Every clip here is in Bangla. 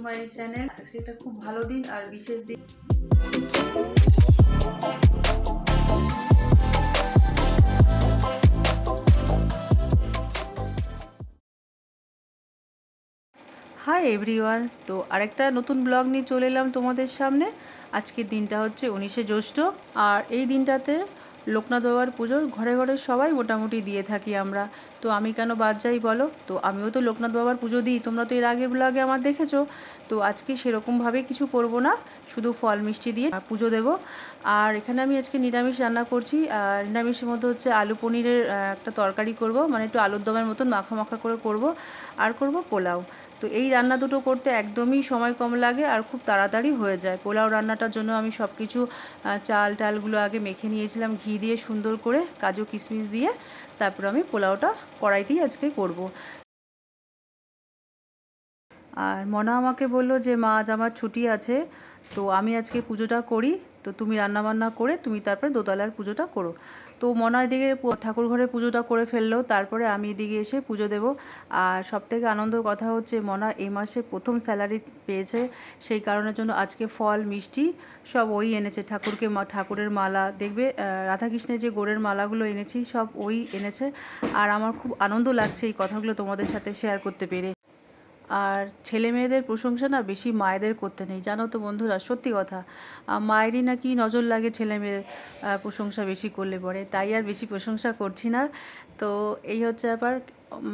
My channel. আজকে একটা খুব ভালো দিন আর বিশেষ দিন। হাই এভরিওয়ান, তো আরেকটা নতুন ব্লগ নিয়ে চলে এলাম তোমাদের সামনে। আজকের দিনটা হচ্ছে 19শে জ্যৈষ্ঠ, আর এই দিনটাতে লোকনাথ বাবার পুজোর ঘরে ঘরে সবাই মোটামুটি দিয়ে থাকি আমরা। তো আমি কেন বাদ যাই বলো? তো আমিও তো লোকনাথ বাবার পুজো দিই, তোমরা তো এর আগের ব্লগে আমার দেখেছো। তো আজকে সেরকমভাবে কিছু করব না, শুধু ফল মিষ্টি দিয়ে পুজো দেব। আর এখানে আমি আজকে নিরামিষ রান্না করছি, আর নিরামিষের মধ্যে হচ্ছে আলু পনিরের একটা তরকারি করব, মানে একটু আলুর দমের মতন মাখা মাখা করে করব, আর করব পোলাও। তো এই রান্না দুটো করতে একদমই সময় কম লাগে আর খুব তাড়াতাড়ি হয়ে যায়। পোলাও রান্নাটার জন্য আমি সব কিছু চাল টালগুলো আগে মেখে নিয়েছিলাম ঘি দিয়ে সুন্দর করে, কাজু কিশমিশ দিয়ে। তারপর আমি পোলাওটা কড়াইতেই আজকে করব। আর মনা আমাকে বললো যে মা আজ আমার ছুটি আছে, তো আমি আজকে পুজোটা করি, তো তুমি রান্নাবান্না করে তুমি তারপরে দোতলার পুজোটা করো। তো মনা এদিকে ঠাকুর ঘরে পুজোটা করে ফেললো, তারপরে আমি এদিকে এসে পুজো দেব। আর সবথেকে আনন্দের কথা হচ্ছে মনা এই মাসে প্রথম স্যালারি পেয়েছে, সেই কারণের জন্য আজকে ফল মিষ্টি সব ওই এনেছে। ঠাকুরের মালা দেখবে, রাধাকৃষ্ণের যে গোড়ের মালাগুলো এনেছি সব ওই এনেছে। আর আমার খুব আনন্দ লাগছে এই কথাগুলো তোমাদের সাথে শেয়ার করতে পেরে। আর ছেলে মেয়েদের প্রশংসা না বেশি মায়েদের করতে নেই, জানো তো বন্ধুরা, সত্যি কথা। মায়েরই নাকি নজর লাগে ছেলে মেয়ের প্রশংসা বেশি করলে পরে, তাই আর বেশি প্রশংসা করছি না। তো এই হচ্ছে ব্যাপার।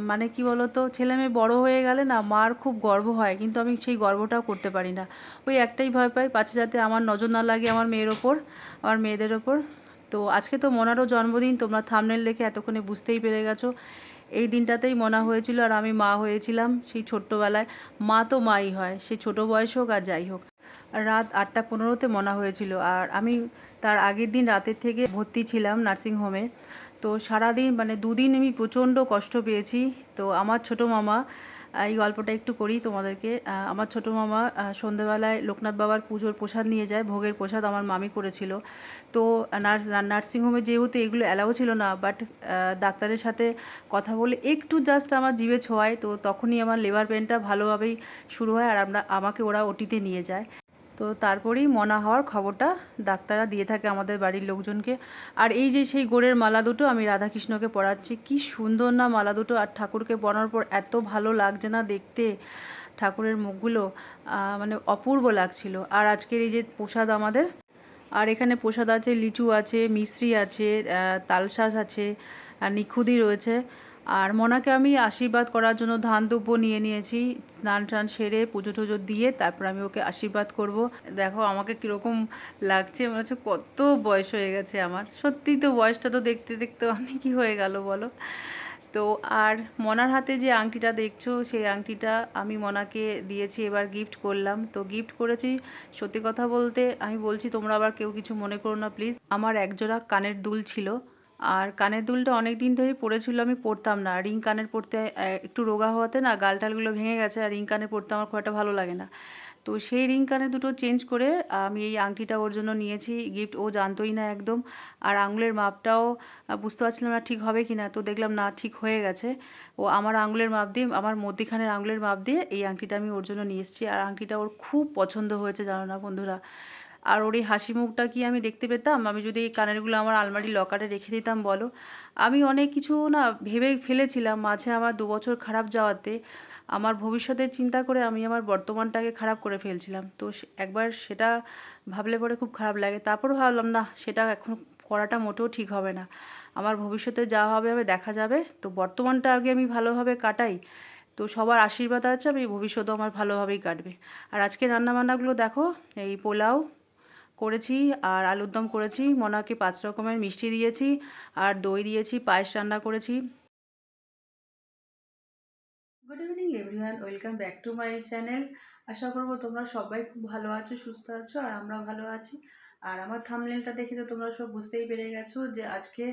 মানে কি বলো তো, ছেলে মেয়ে বড়ো হয়ে গেলে না মার খুব গর্ব হয়, কিন্তু আমি সেই গর্বটাও করতে পারি না। ওই একটাই ভয় পাই, পাছে যাতে আমার নজর না লাগে আমার মেয়ের ওপর, আমার মেয়েদের ওপর। তো আজকে তো মনারও জন্মদিন, তোমরা থাম্বনেল দেখে এতক্ষণে বুঝতেই পেরে গেছো। এই দিনটাতেই মনা হয়েছিল আর আমি মা হয়েছিলাম সেই ছোট্টবেলায়। মা তো মাই হয়, সে ছোটো বয়স হোক আর যাই হোক। রাত 8:15-তে মনা হয়েছিল, আর আমি তার আগের দিন রাতের থেকে ভর্তি ছিলাম নার্সিংহোমে। তো সারাদিন মানে দুদিন আমি প্রচণ্ড কষ্ট পেয়েছি। তো আমার ছোটো মামা, এই গল্পটা একটু করি তোমাদেরকে। আমার ছোটো মামা সন্ধেবেলায় লোকনাথ বাবার পুজোর প্রসাদ নিয়ে যায়, ভোগের প্রসাদ আমার মামি করেছিল। তো নার্সিংহোমে যেহেতু এগুলো অ্যালাউ ছিল না, বাট ডাক্তারের সাথে কথা বলে একটু জাস্ট আমার জিভে ছোঁয়ায়, তো তখনই আমার লেবার পেনটা ভালোভাবেই শুরু হয়, আর আমাকে ওরা ওটিতে নিয়ে যায়। তো তারপরেই মনা হওয়ার খবরটা ডাক্তাররা দিয়ে থাকে আমাদের বাড়ির লোকজনকে। আর এই যে সেই গোড়ের মালা দুটো আমি রাধাকৃষ্ণকে পরাচ্ছি, কি সুন্দর না মালা দুটো! আর ঠাকুরকে পরানোর পর এত ভালো লাগছে না দেখতে, ঠাকুরের মুখগুলো মানে অপূর্ব লাগছিল। আর আজকের এই যে প্রসাদ আমাদের, আর এখানে প্রসাদ আছে, লিচু আছে, মিশ্রি আছে, তালশাঁস আছে, আর নিখুঁতি রয়েছে। আর মনাকে আমি আশীর্বাদ করার জন্য ধান দুব্য নিয়ে নিয়েছি। স্নান টান সেরে পুজো টুজো দিয়ে তারপর আমি ওকে আশীর্বাদ করব। দেখো আমাকে কীরকম লাগছে, মনে হচ্ছে কত বয়স হয়ে গেছে আমার। সত্যিই তো বয়সটা তো দেখতে দেখতে অনেকই হয়ে গেল বলো। তো আর মনার হাতে যে আংটিটা দেখছো, সেই আংটিটা আমি মনাকে দিয়েছি, এবার গিফট করলাম। তো গিফট করেছি, সত্যি কথা বলতে আমি বলছি, তোমরা আবার কেউ কিছু মনে করো না প্লিজ। আমার একজোড়া কানের দুল ছিল, আর কানের দুলটা অনেক দিন ধরেই পড়েছিল, আমি পরতাম না। রিং কানের পরতে একটু রোগা হওয়াতে না গাল টালগুলো ভেঙে গেছে, আর রিং কানে পরতে আমার খুব একটা ভালো লাগে না। তো সেই রিং কানে দুটো চেঞ্জ করে আমি এই আংটিটা ওর জন্য নিয়েছি গিফট। ও জানতোই না একদম। আর আঙুলের মাপটাও বুঝতে পারছিলাম না ঠিক হবে কি না, তো দেখলাম না ঠিক হয়ে গেছে। ও আমার আঙুলের মাপ দিয়ে, আমার মধ্যিখানের আঙুলের মাপ দিয়ে এই আংটিটা আমি ওর জন্য নিয়ে এসেছি। আর আংটিটা ওর খুব পছন্দ হয়েছে, জানো না বন্ধুরা। আর ওর এই হাসি মুখটা কি আমি দেখতে পেতাম আমি যদি এই কানেরগুলো আমার আলমারি লকারে রেখে দিতাম বলো? আমি অনেক কিছু না ভেবে ফেলেছিলাম মাঝে আমার 2 বছর খারাপ যাওয়াতে। আমার ভবিষ্যতের চিন্তা করে আমি আমার বর্তমানটাকে খারাপ করে ফেলছিলাম। তো একবার সেটা ভাবলে পরে খুব খারাপ লাগে। তারপর ভাবলাম না, সেটা এখন করাটা মোটেও ঠিক হবে না। আমার ভবিষ্যতে যা হবে হবে দেখা যাবে, তো বর্তমানটা আগে আমি ভালোভাবে কাটাই। তো সবার আশীর্বাদ আছে, আমি ভবিষ্যতেও আমার ভালোভাবেই কাটবে। আর আজকে রান্নাবান্নাগুলো দেখো, এই পোলাও করেছি আর আলুর দম করেছি, মনাকে 5 রকমের মিষ্টি দিয়েছি, আর দই দিয়েছি, পায়েস রান্না করেছি। Good evening everyone, welcome back to my channel. আশা করবো তোমরা সবাই খুব ভালো আছো, সুস্থ আছো, আর আমরা ভালো আছি। আর আমার থাম্বনেলটা দেখে তো তোমরা সব বুঝতেই পেরে গেছো যে আজকে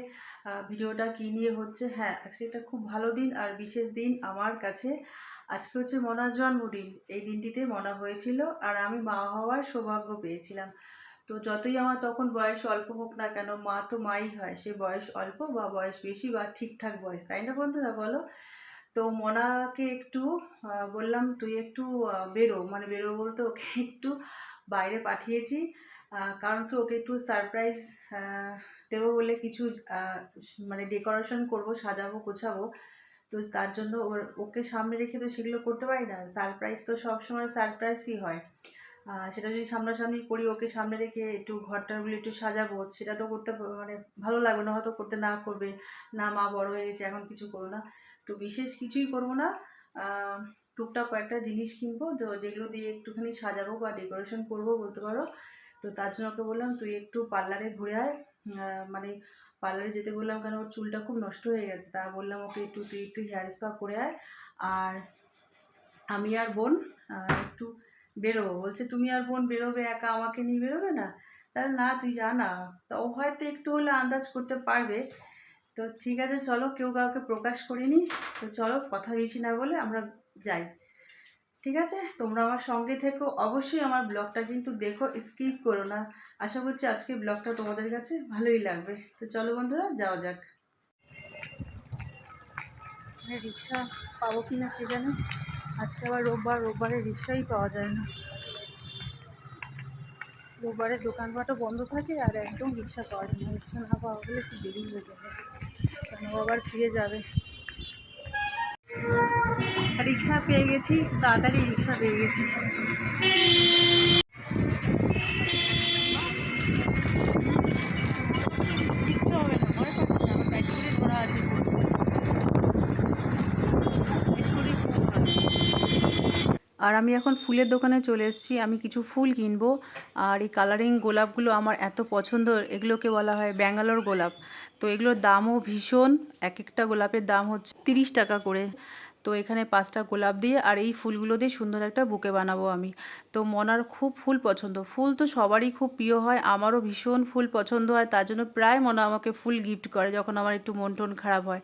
ভিডিওটা কী নিয়ে হচ্ছে। হ্যাঁ, আজকে একটা খুব ভালো দিন আর বিশেষ দিন আমার কাছে। আজকে হচ্ছে মনার জন্মদিন। এই দিনটিতে মনা হয়েছিল আর আমি মা হওয়ার সৌভাগ্য পেয়েছিলাম। তো যতই আমার তখন বয়স অল্প হোক না কেন, মা তো মাই হয়, সে বয়স অল্প বা বয়স বেশি বা ঠিকঠাক বয়স, তাই না বন্ধুরা বলো? তো মনাকে একটু বললাম তুই একটু বেরো, মানে বেরো বলতে ওকে একটু বাইরে পাঠিয়েছি, কারণ কি ওকে একটু সারপ্রাইজ দেবো বলে কিছু মানে ডেকোরেশন করব, সাজাবো গোছাবো। তো তার জন্য ওকে সামনে রেখে তো সেগুলো করতে পারি না, সারপ্রাইজ তো সবসময় সারপ্রাইজই হয়। সেটা যদি সামনাসামনি করি, ওকে সামনে রেখে একটু ঘরটারগুলো একটু সাজাবো, সেটা তো করতে মানে ভালো লাগবে না, হয়তো করতে না করবে না, মা বড় হয়ে গেছে এখন কিছু করো না। তো বিশেষ কিছুই করবো না, টুকটাক কয়েকটা জিনিস কিনবো তো যেগুলো দিয়ে একটুখানি সাজাবো বা ডেকোরেশন করবো বলতে পারো। তো তার জন্য ওকে বললাম তুই একটু পার্লারে ঘুরে আয়, মানে পার্লারে যেতে বললাম কেন ওর চুলটা খুব নষ্ট হয়ে গেছে, তা বললাম ওকে তুই একটু হেয়ার স্পা করে আয়, আর আমি আর বোন একটু বেরোবো। বলছে তুমি আর বোন বেরোবে একা, আমাকে নিয়ে বেরোবে না? তাহলে না তুই যা না। তো ও হয়তো একটু হলে আন্দাজ করতে পারবে। তো ঠিক আছে চলো, কেউ কাউকে প্রকাশ করিনি, তো চলো কথা বেশি না বলে আমরা যাই। ঠিক আছে, তোমরা আমার সঙ্গে থেকো, অবশ্যই আমার ব্লগটা কিন্তু দেখো, স্কিপ করো না। আশা করছি আজকে ব্লগটা তোমাদের কাছে ভালোই লাগবে। তো চলো বন্ধুরা যাওয়া যাক। রিক্সা পাবো কি না কে জানে, আজকে আবার রোববারে রিক্সাই পাওয়া যায় না। রোববারে দোকানপাটও বন্ধ থাকে আর একদম রিক্সা পাওয়া যায় না। রিক্সা না পাওয়া গেলে একটু দেরি হয়ে যাবে, কেন আবার ফিরে যাবে। রিক্সা পেয়ে গেছি, তাড়াতাড়ি রিক্সা পেয়ে গেছি। কিচ্ছু হবে না, ভয় পাচ্ছি না, আমার ব্যাটারি ধরা আছে। আর আমি এখন ফুলের দোকানে চলে এসেছি, আমি কিছু ফুল কিনবো। আর এই কালারিং গোলাপগুলো আমার এত পছন্দ, এগুলোকে বলা হয় ব্যাঙ্গালোর গোলাপ। তো এগুলোর দামও ভীষণ, এক একটা গোলাপের দাম হচ্ছে 30 টাকা করে। তো এখানে 5টা গোলাপ দিয়ে আর এই ফুলগুলো দিয়ে সুন্দর একটা বুকে বানাবো আমি। তো মনার খুব ফুল পছন্দ, ফুল তো সবারই খুব প্রিয় হয়, আমারও ভীষণ ফুল পছন্দ হয়, তার জন্য প্রায় মনা আমাকে ফুল গিফট করে যখন আমার একটু মন টন খারাপ হয়।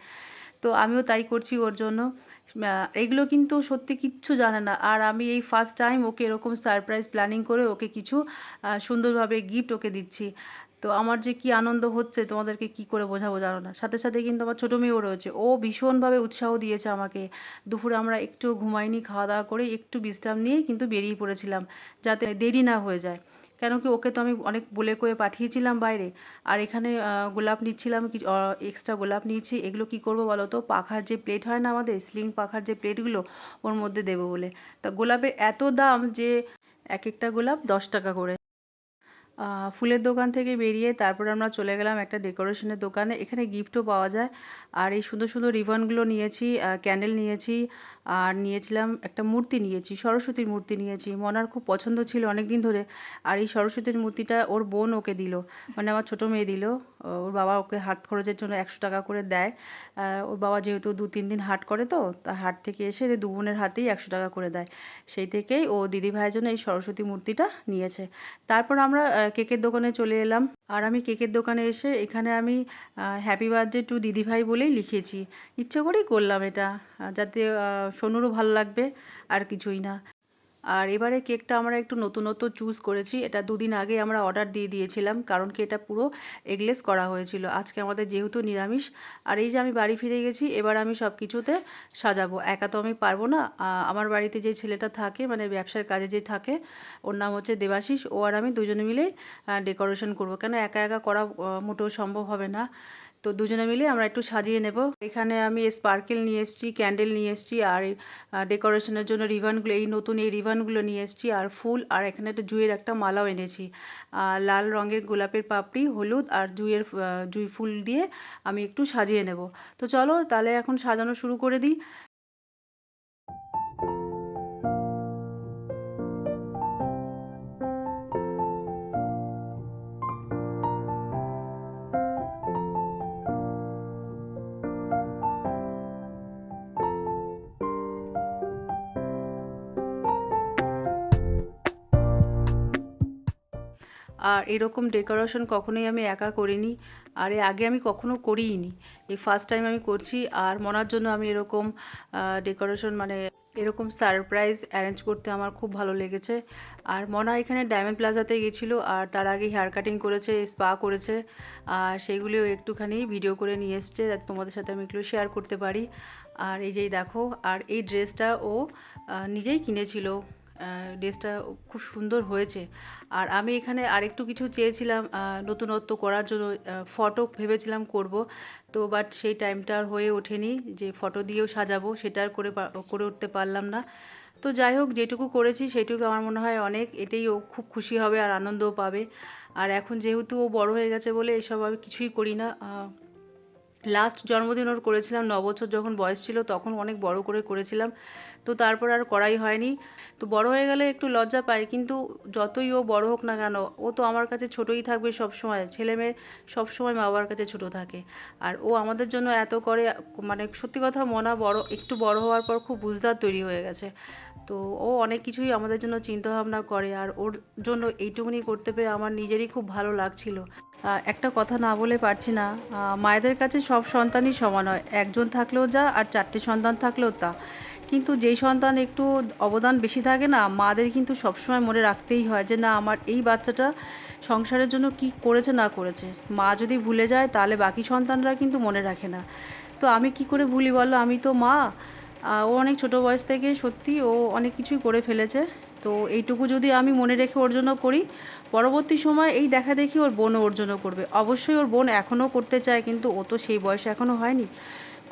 তো আমিও তাই করছি ওর জন্য। এগুলো কিন্তু সত্যি কিচ্ছু জানে না, আর আমি এই ফার্স্ট টাইম ওকে এরকম সারপ্রাইজ প্ল্যানিং করে ওকে কিছু সুন্দরভাবে গিফট ওকে দিচ্ছি। তো আমার যে কি আনন্দ হচ্ছে তোমাদেরকে কি করে বোঝাবো জানো না। সাথে সাথে কিন্তু আমার ছোটো মেয়েও রয়েছে, ও ভীষণভাবে উৎসাহ দিয়েছে আমাকে। দুপুরে আমরা একটু ঘুমাইনি, খাওয়া দাওয়া করে একটু বিশ্রাম নিয়েই কিন্তু বেরিয়ে পড়েছিলাম, যাতে দেরি না হয়ে যায়। কেন কি ওকে তো আমি অনেক বলে কয়ে পাঠিয়েছিলাম বাইরে। আর এখানে গোলাপ নিচ্ছিলাম, কিছু এক্সট্রা গোলাপ নিয়েছি। এগুলো কি করব বলো তো, পাখার যে প্লেট হয় না আমাদের, স্লিং পাখার যে প্লেটগুলো, ওর মধ্যে দেবো বলে। তা গোলাপের এত দাম যে এক একটা গোলাপ 10 টাকা করে। ফুলের দোকান থেকে বেরিয়ে তারপর আমরা চলে গেলাম একটা ডেকোরেশনের দোকানে, এখানে গিফটও পাওয়া যায়। আর এই সুন্দর সুন্দর রিবনগুলো নিয়েছি, ক্যান্ডেল নিয়েছি, আর নিয়েছিলাম একটা মূর্তি নিয়েছি, সরস্বতীর মূর্তি নিয়েছি। মনার খুব পছন্দ ছিল অনেক দিন ধরে। আর এই সরস্বতীর মূর্তিটা ওর বোন ওকে দিল, মানে আমার ছোটো মেয়ে দিল। ওর বাবা ওকে হাট খরচের জন্য 100 টাকা করে দেয়। ওর বাবা যেহেতু 2-3 দিন হাট করে, তো তা হাট থেকে এসে দু বোনের হাতেই 100 টাকা করে দেয়। সেই থেকেই ও দিদি ভাইয়ের জন্য এই সরস্বতী মূর্তিটা নিয়েছে। তারপর আমরা কেকের দোকানে চলে এলাম। আর আমি কেকের দোকানে এসে এখানে আমি হ্যাপি বার্থডে টু দিদিভাই বলেই লিখেছি। ইচ্ছে করেই করলাম এটা, যাতে সোনুরও ভালো লাগবে, আর কিছুই না। আর এবারে কেকটা আমরা একটু নতুনত্ব চুজ করেছি, এটা 2 দিন আগে আমরা অর্ডার দিয়ে দিয়েছিলাম, কারণ কি এটা পুরো এগলেস করা হয়েছিল। আজকে আমাদের যেহেতু নিরামিষ। আর এই যে আমি বাড়ি ফিরে গেছি, এবার আমি সব কিছুতে সাজাবো, একা তো আমি পারবো না। আমার বাড়িতে যে ছেলেটা থাকে, মানে ব্যবসার কাজে যে থাকে, ওর নাম হচ্ছে দেবাশিস, ও আর আমি দুজনে মিলেই ডেকোরেশন করবো, কেন একা একা করা মোটেও সম্ভব হবে না। তো দুজনে মিলে আমরা একটু সাজিয়ে নেব। এখানে আমি স্পার্কেল নিয়ে এসেছি, ক্যান্ডেল নিয়ে এসেছি, আর ডেকোরেশনের জন্য রিবনগুলো, এই নতুন এই রিবনগুলো নিয়ে এসেছি, আর ফুল, আর এখানে একটা জুঁয়ের একটা মালাও এনেছি। লাল রঙের গোলাপের পাপড়ি, হলুদ আর জুঁই ফুল দিয়ে আমি একটু সাজিয়ে নেব। তো চলো তাহলে এখন সাজানো শুরু করে দিই। আর এরকম ডেকোরেশন কখনোই আমি একা করিনি, আর এর আগে আমি কখনো করিইনি, এই ফার্স্ট টাইম আমি করছি। আর মনার জন্য আমি এরকম ডেকোরেশন, মানে এরকম সারপ্রাইজ অ্যারেঞ্জ করতে আমার খুব ভালো লেগেছে। আর মনা এখানে ডায়মন্ড প্লাজাতে গেছিলো, আর তার আগে হেয়ার কাটিং করেছে, স্পা করেছে, আর সেইগুলিও একটুখানি ভিডিও করে নিয়ে এসছে যাতে তোমাদের সাথে আমি একটু শেয়ার করতে পারি। আর এই যেই দেখো, আর এই ড্রেসটা ও নিজেই কিনেছিল। ড্রেসটা খুব সুন্দর হয়েছে। আর আমি এখানে আরেকটু কিছু চেয়েছিলাম নতুনত্ব করার জন্য, ফটো ভেবেছিলাম করব, তো বাট সেই টাইমটা আর হয়ে ওঠেনি যে ফটো দিয়েও সাজাবো, সেটা আর করে উঠতে পারলাম না। তো যাই হোক, যেটুকু করেছি সেটুকু আমার মনে হয় অনেক, এটাই ও খুব খুশি হবে আর আনন্দও পাবে। আর এখন যেহেতু ও বড় হয়ে গেছে বলে এসব আমি কিছুই করি না। লাস্ট জন্মদিন ওর করেছিলাম 9 বছর যখন বয়স ছিল, তখন অনেক বড় করে করেছিলাম, তো তারপর আর করাই হয়নি। তো বড় হয়ে গেলে একটু লজ্জা পাই, কিন্তু যতই ও বড় হোক না কেন, ও তো আমার কাছে ছোটোই থাকবে সব সময়। ছেলে মেয়ে সবসময় মা বাবার কাছে ছোটো থাকে, আর ও আমাদের জন্য এত করে, মানে সত্যি কথা মনা একটু বড় হওয়ার পর খুব বুঝদার তৈরি হয়ে গেছে। তো ও অনেক কিছুই আমাদের জন্য চিন্তাভাবনা করে, আর ওর জন্য এইটুকুনি করতে পেরে আমার নিজেরই খুব ভালো লাগছিল। একটা কথা না বলে পারছি না, মায়েদের কাছে সব সন্তানই সমান হয়, একজন থাকলেও যা আর 4টে সন্তান থাকলেও তা। কিন্তু যেই সন্তান একটু অবদান বেশি থাকে না, মাদের কিন্তু সবসময় মনে রাখতেই হয় যে না, আমার এই বাচ্চাটা সংসারের জন্য কি করেছে না করেছে। মা যদি ভুলে যায় তাহলে বাকি সন্তানরা কিন্তু মনে রাখে না। তো আমি কি করে ভুলি বলো, আমি তো মা। ও অনেক ছোটো বয়স থেকে সত্যি ও অনেক কিছুই করে ফেলেছে। তো এইটুকু যদি আমি মনে রেখে ওর জন্য করি, পরবর্তী সময় এই দেখা দেখি ওর বোনও ওর জন্য করবে। অবশ্যই ওর বোন এখনও করতে চায়, কিন্তু ও তো সেই বয়স এখনও হয়নি।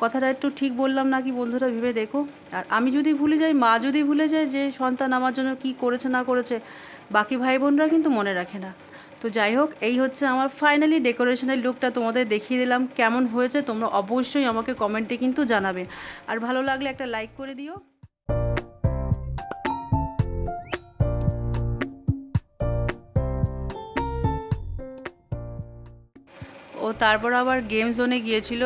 কথাটা একটু ঠিক বললাম না কি বন্ধুরা, ভেবে দেখো। আর আমি যদি ভুলে যাই, মা যদি ভুলে যায় যে সন্তান আমার জন্য কি করেছে না করেছে, বাকি ভাই বোনরা কিন্তু মনে রাখে না। তো যাই হোক, এই হচ্ছে আমার ফাইনালি ডেকোরেশনের লুকটা তোমাদের দেখিয়ে দিলাম। কেমন হয়েছে তোমরা অবশ্যই আমাকে কমেন্টে কিন্তু জানাবে, আর ভালো লাগলে একটা লাইক করে দিও। ও তারপর আবার গেম জোনে গিয়েছিল।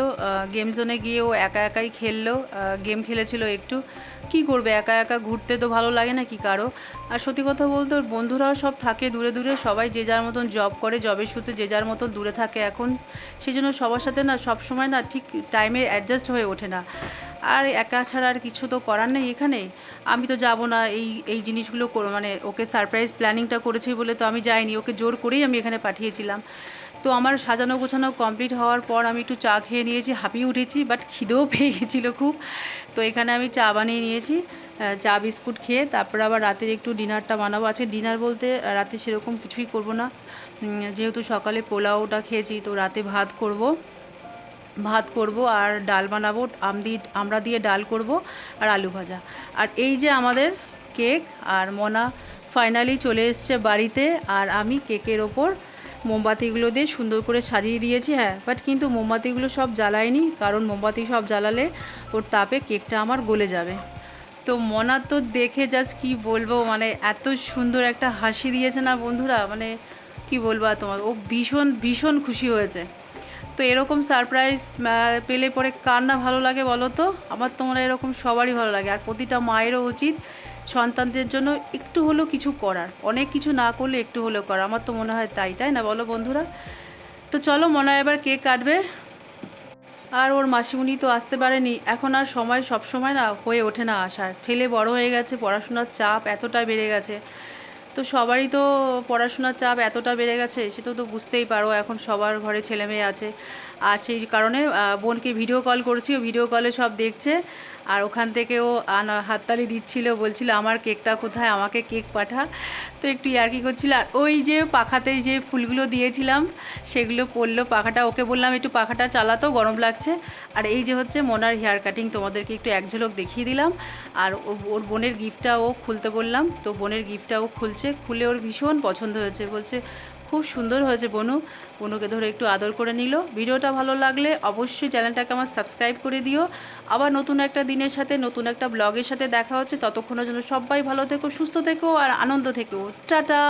গেম জোনে গিয়ে ও একা একাই খেললো, গেম খেলেছিল একটু। কি করবে, একা একা ঘুরতে তো ভালো লাগে না কি কারো। আর সত্যি কথা বলতে ওর বন্ধুরাও সব থাকে দূরে দূরে, সবাই যে যার মতন জব করে, জবের সূত্রে যে যার মতন দূরে থাকে এখন। সেই জন্য সবার সাথে না সব সময় না ঠিক টাইমে অ্যাডজাস্ট হয়ে ওঠে না। আর একা ছাড়া আর কিছু তো করার নেই এখানে। আমি তো যাব না, এই এই জিনিসগুলো মানে ওকে সারপ্রাইজ প্ল্যানিংটা করেছি বলে তো আমি যাইনি, ওকে জোর করেই আমি এখানে পাঠিয়েছিলাম। তো আমার সাজানো গোছানো কমপ্লিট হওয়ার পর আমি একটু চা খেয়ে নিয়েছি, হাঁপিয়ে উঠেছি, বাট খিদেও পেয়ে গেছিলো খুব। তো এখানে আমি চা বানিয়ে নিয়েছি, চা বিস্কুট খেয়ে তারপর আবার রাতের একটু ডিনারটা বানাবো। আজকে ডিনার বলতে রাতে সেরকম কিছুই করব না, যেহেতু সকালে পোলাওটা খেয়েছি, তো রাতে ভাত করব আর ডাল বানাবো, আমরা দিয়ে ডাল করব, আর আলু ভাজা। আর এই যে আমাদের কেক, আর মনা ফাইনালি চলে এসছে বাড়িতে, আর আমি কেকের ওপর মোমবাতিগুলো দিয়ে সুন্দর করে সাজিয়ে দিয়েছি। হ্যাঁ, বাট কিন্তু মোমবাতিগুলো সব জ্বালাইনি, কারণ মোমবাতি সব জ্বালালে ওর তাপে কেকটা আমার গলে যাবে। তো মনা তো দেখে জাস্ট কি বলবো, মানে এত সুন্দর একটা হাসি দিয়েছে না বন্ধুরা, মানে কি বলবো আর তোমার, ও ভীষণ ভীষণ খুশি হয়েছে। তো এরকম সারপ্রাইজ পেলে পরে কার না ভালো লাগে বলো তো? আমার তো মনে হয় এরকম সবারই ভালো লাগে, আর প্রতিটা মায়েরও উচিত সন্তানদের জন্য একটু হলেও কিছু করার, অনেক কিছু না করলে একটু হলেও করা। আমার তো মনে হয় তাই না বলো বন্ধুরা? তো চলো, মনে হয় এবার কেক কাটবে। আর ওর মাসিমণি তো আসতে পারেনি, এখন আর সব সময় না হয়ে ওঠে না আসার। ছেলে বড় হয়ে গেছে, পড়াশোনার চাপ এতটা বেড়ে গেছে, তো সবারই তো পড়াশোনার চাপ এতটা বেড়ে গেছে, সেটা তো বুঝতেই পারো, এখন সবার ঘরে ছেলে মেয়ে আছে। আর সেই কারণে বোনকে ভিডিও কল করেছি, ও ভিডিও কলে সব দেখছে, আর ওখান থেকে ও হাততালি দিচ্ছিল, বলছিল আমার কেকটা কোথায়, আমাকে কেক পাঠা। তো একটু ইয়ার্কি করছিল। আর ওই যে পাখাতে যে ফুলগুলো দিয়েছিলাম সেগুলো পড়লো পাখাটা, ওকে বললাম একটু পাখাটা চালাতো, গরম লাগছে। আর এই যে হচ্ছে মোনার হেয়ার কাটিং, তোমাদেরকে একটু এক ঝলক দেখিয়ে দিলাম। আর ওর বোনের গিফটটা ও খুলতে বললাম, তো বোনের গিফটটা ও খুলে ওর ভীষণ পছন্দ হয়েছে, বলছে খুব সুন্দর হয়েছে বনুকে ধরে একটু আদর করে নিল। ভিডিওটা ভালো লাগলে অবশ্যই চ্যানেলটাকে আমার সাবস্ক্রাইব করে দিও। আবার নতুন একটা দিনের সাথে নতুন একটা ব্লগের সাথে দেখা হচ্ছে, ততক্ষণের জন্য সবাই ভালো থেকো, সুস্থ থেকো, আর আনন্দ থেকো। টাটা।